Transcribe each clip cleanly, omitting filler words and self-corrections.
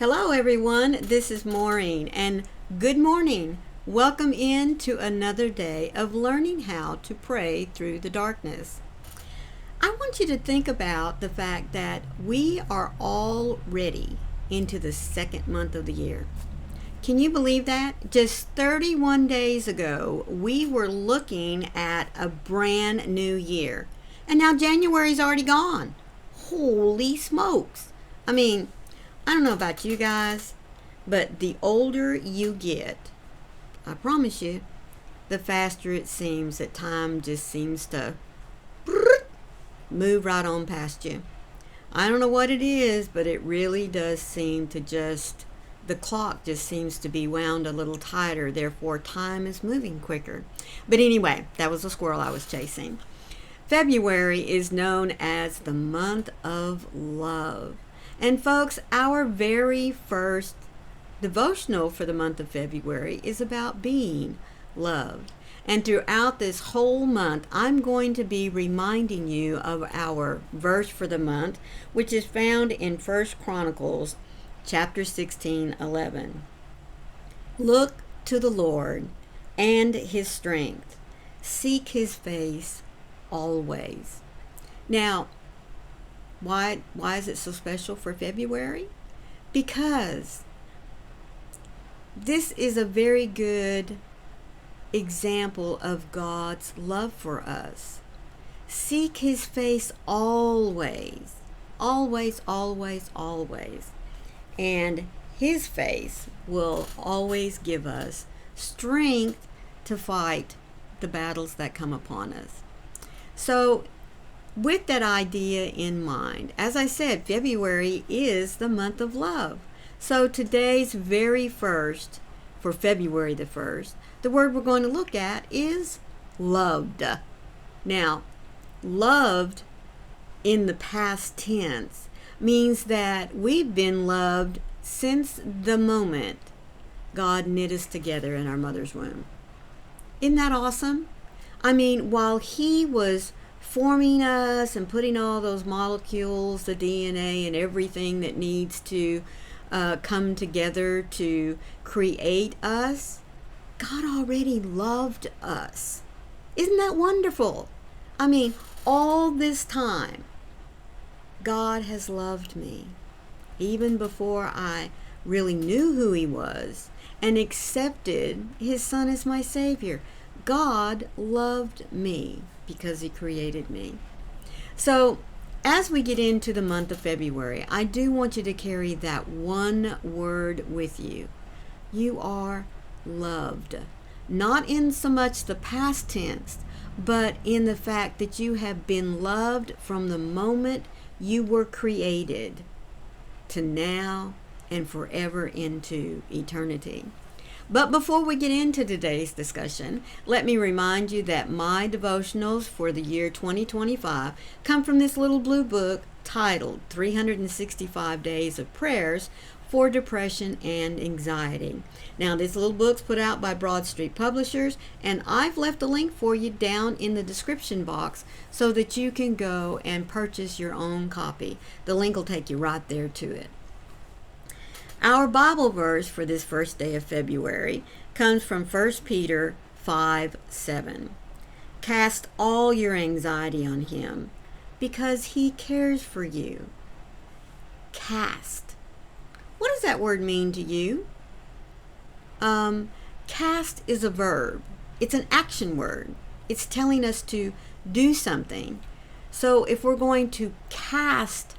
Hello everyone, this is Maureen and good morning. Welcome in to another day of learning how to pray through the darkness. I want you to think about the fact that we are already into the second month of the year. Can you believe that? Just 31 days ago, we were looking at a brand new year. And now January's already gone. Holy smokes. I don't know about you guys, but the older you get, I promise you, the faster it seems that time just seems to move right on past you. I don't know what it is, but it really does seem to the clock just seems to be wound a little tighter, therefore time is moving quicker. But anyway, that was a squirrel I was chasing. February is known as the month of love. And folks, our very first devotional for the month of February is about being loved. And throughout this whole month, I'm going to be reminding you of our verse for the month, which is found in 1 Chronicles chapter 16:11. Look to the Lord and his strength. Seek his face always. Now, why is it so special for February? Because this is a very good example of God's love for us. Seek his face always. Always, always, always. And his face will always give us strength to fight the battles that come upon us. So, with that idea in mind, as I said, February is the month of love. So today's very first, for February the 1st, the word we're going to look at is loved. Now, loved in the past tense means that we've been loved since the moment God knit us together in our mother's womb. Isn't that awesome? While he was forming us and putting all those molecules, the DNA and everything that needs to come together to create us, God already loved us. Isn't that wonderful? All this time, God has loved me. Even before I really knew who he was and accepted his son as my Savior, God loved me because he created me. So, as we get into the month of February, I do want you to carry that one word with you. You are loved. Not in so much the past tense, but in the fact that you have been loved from the moment you were created to now and forever into eternity. But before we get into today's discussion, let me remind you that my devotionals for the year 2025 come from this little blue book titled 365 Days of Prayers for Depression and Anxiety. Now, this little book's put out by Broad Street Publishers, and I've left a link for you down in the description box so that you can go and purchase your own copy. The link will take you right there to it. Our Bible verse for this first day of February comes from 1 Peter 5:7. Cast all your anxiety on him because he cares for you. Cast. What does that word mean to you? Cast is a verb. It's an action word. It's telling us to do something. So if we're going to cast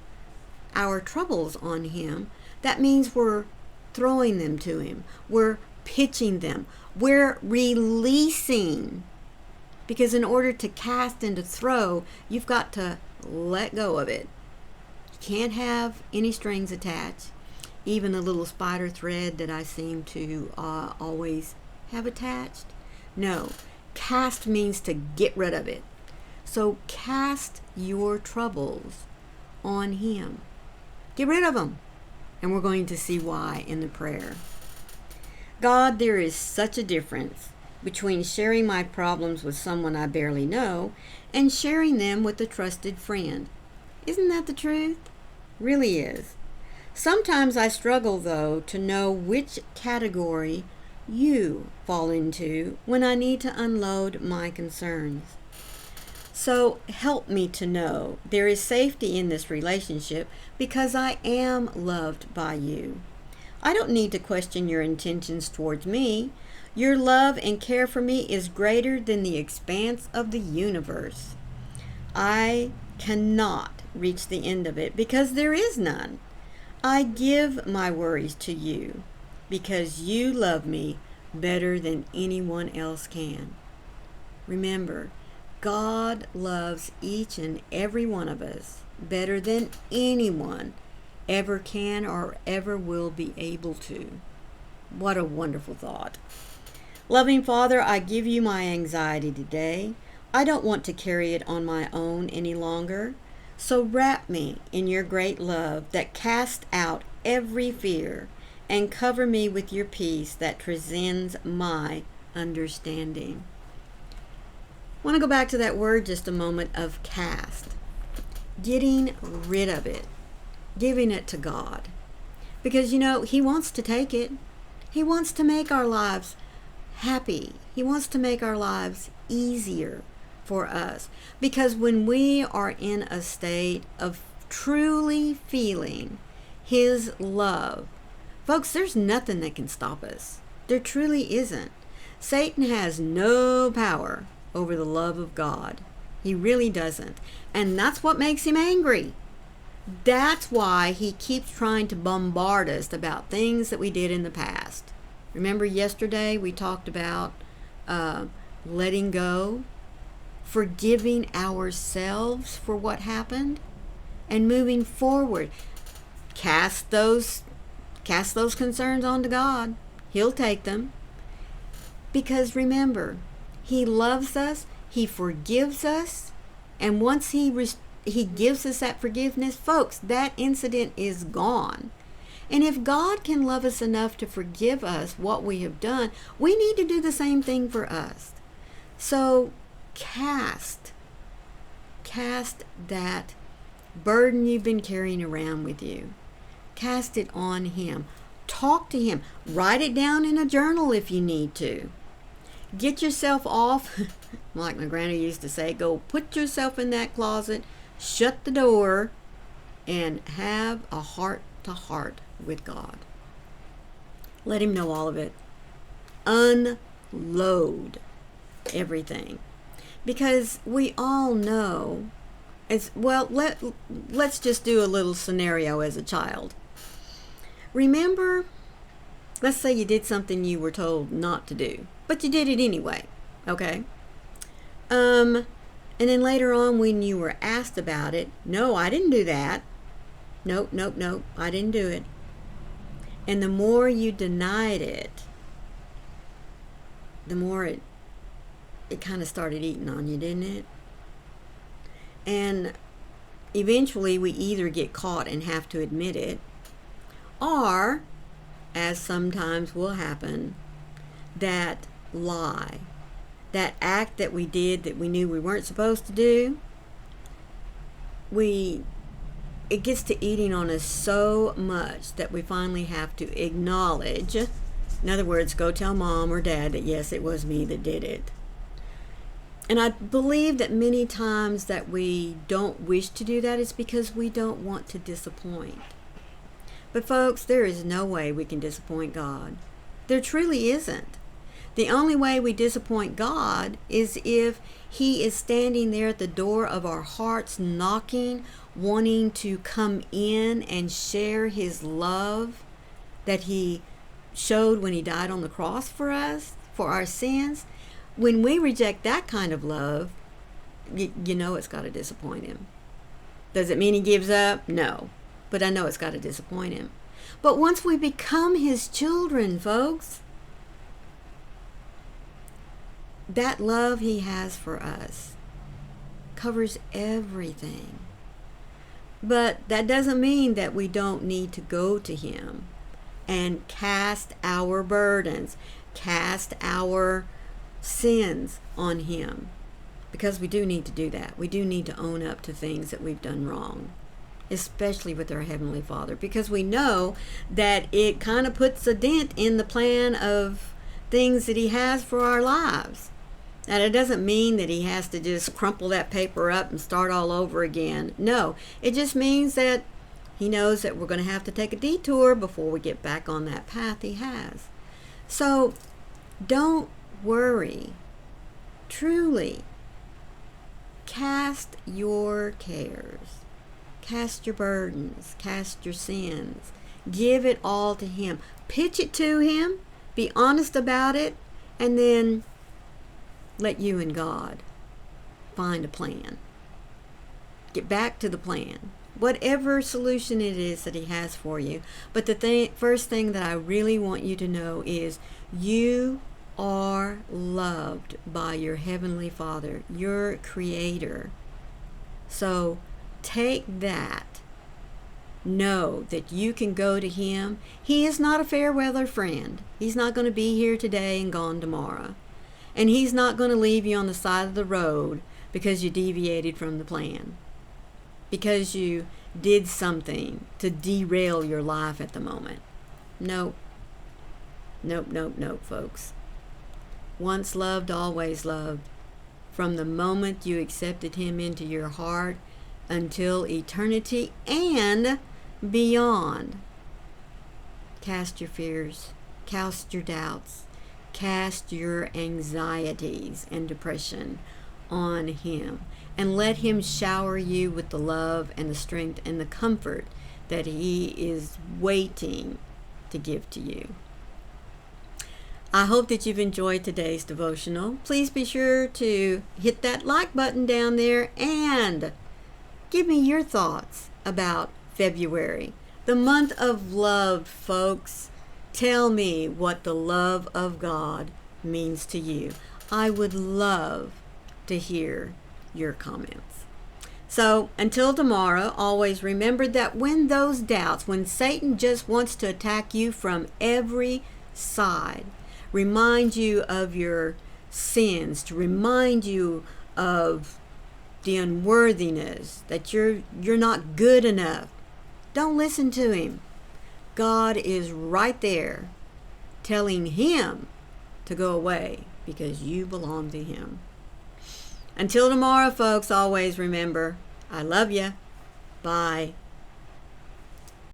our troubles on him, that means we're throwing them to him. We're pitching them. We're releasing. Because in order to cast and to throw, you've got to let go of it. You can't have any strings attached. Even the little spider thread that I seem to always have attached. No, cast means to get rid of it. So cast your troubles on him. Get rid of them. And we're going to see why in the prayer. God, there is such a difference between sharing my problems with someone I barely know and sharing them with a trusted friend. Isn't that the truth? Really is. Sometimes I struggle, though, to know which category you fall into when I need to unload my concerns. So help me to know there is safety in this relationship because I am loved by you. I don't need to question your intentions towards me. Your love and care for me is greater than the expanse of the universe. I cannot reach the end of it because there is none. I give my worries to you because you love me better than anyone else can. Remember, God loves each and every one of us better than anyone ever can or ever will be able to. What a wonderful thought. Loving Father, I give you my anxiety today. I don't want to carry it on my own any longer. So wrap me in your great love that casts out every fear and cover me with your peace that transcends my understanding. I want to go back to that word just a moment of cast. Getting rid of it. Giving it to God. Because, He wants to take it. He wants to make our lives happy. He wants to make our lives easier for us. Because when we are in a state of truly feeling His love, folks, there's nothing that can stop us. There truly isn't. Satan has no power over the love of God. He really doesn't. And that's what makes him angry. That's why he keeps trying to bombard us about things that we did in the past. Remember yesterday we talked about letting go, forgiving ourselves for what happened, and moving forward. Cast those concerns onto God. He'll take them. Because remember, He loves us, He forgives us, and once He gives us that forgiveness, folks, that incident is gone. And if God can love us enough to forgive us what we have done, we need to do the same thing for us. So cast that burden you've been carrying around with you. Cast it on Him. Talk to Him. Write it down in a journal if you need to. Get yourself off, like my granny used to say, go put yourself in that closet, shut the door, and have a heart-to-heart with God. Let Him know all of it. Unload everything. Because we all know, let's just do a little scenario as a child. Remember, let's say you did something you were told not to do, but you did it anyway, okay? And then later on when you were asked about it, no, I didn't do that. Nope, I didn't do it. And the more you denied it, the more it kind of started eating on you, didn't it? And eventually we either get caught and have to admit it, or, as sometimes will happen, that lie, that act that we did that we knew we weren't supposed to do, it gets to eating on us so much that we finally have to acknowledge, in other words, go tell mom or dad that yes, it was me that did it. And I believe that many times that we don't wish to do that is because we don't want to disappoint. But folks, there is no way we can disappoint God. There truly isn't. The only way we disappoint God is if He is standing there at the door of our hearts, knocking, wanting to come in and share His love that He showed when He died on the cross for us, for our sins. When we reject that kind of love, you know it's got to disappoint Him. Does it mean He gives up? No. But I know it's got to disappoint Him. But once we become His children, folks, that love He has for us covers everything. But that doesn't mean that we don't need to go to Him and cast our burdens, cast our sins on Him. Because we do need to do that. We do need to own up to things that we've done wrong. especially with our Heavenly Father, because we know that it kind of puts a dent in the plan of things that He has for our lives. And it doesn't mean that He has to just crumple that paper up and start all over again. No, it just means that He knows that we're going to have to take a detour before we get back on that path He has. So don't worry. Truly, cast your cares, cast your burdens, cast your sins. Give it all to Him. Pitch it to Him. Be honest about it. And then let you and God find a plan. Get back to the plan. Whatever solution it is that He has for you. But the first thing that I really want you to know is you are loved by your Heavenly Father, your Creator. So take that. Know that you can go to Him. He is not a fair weather friend. He's not going to be here today and gone tomorrow. And He's not going to leave you on the side of the road because you deviated from the plan. Because you did something to derail your life at the moment. Nope. Nope, nope, nope, folks. Once loved, always loved. From the moment you accepted Him into your heart until eternity and beyond. Cast your fears, cast your doubts, cast your anxieties and depression on Him, and let Him shower you with the love and the strength and the comfort that He is waiting to give to you. I hope that you've enjoyed today's devotional. Please be sure to hit that like button down there and give me your thoughts about February, the month of love, folks. Tell me what the love of God means to you. I would love to hear your comments. So until tomorrow, always remember that when those doubts, when Satan just wants to attack you from every side, remind you of your sins, to remind you of the unworthiness, that you're not good enough. Don't listen to him. God is right there telling him to go away because you belong to Him. Until tomorrow, folks, always remember, I love you. Bye.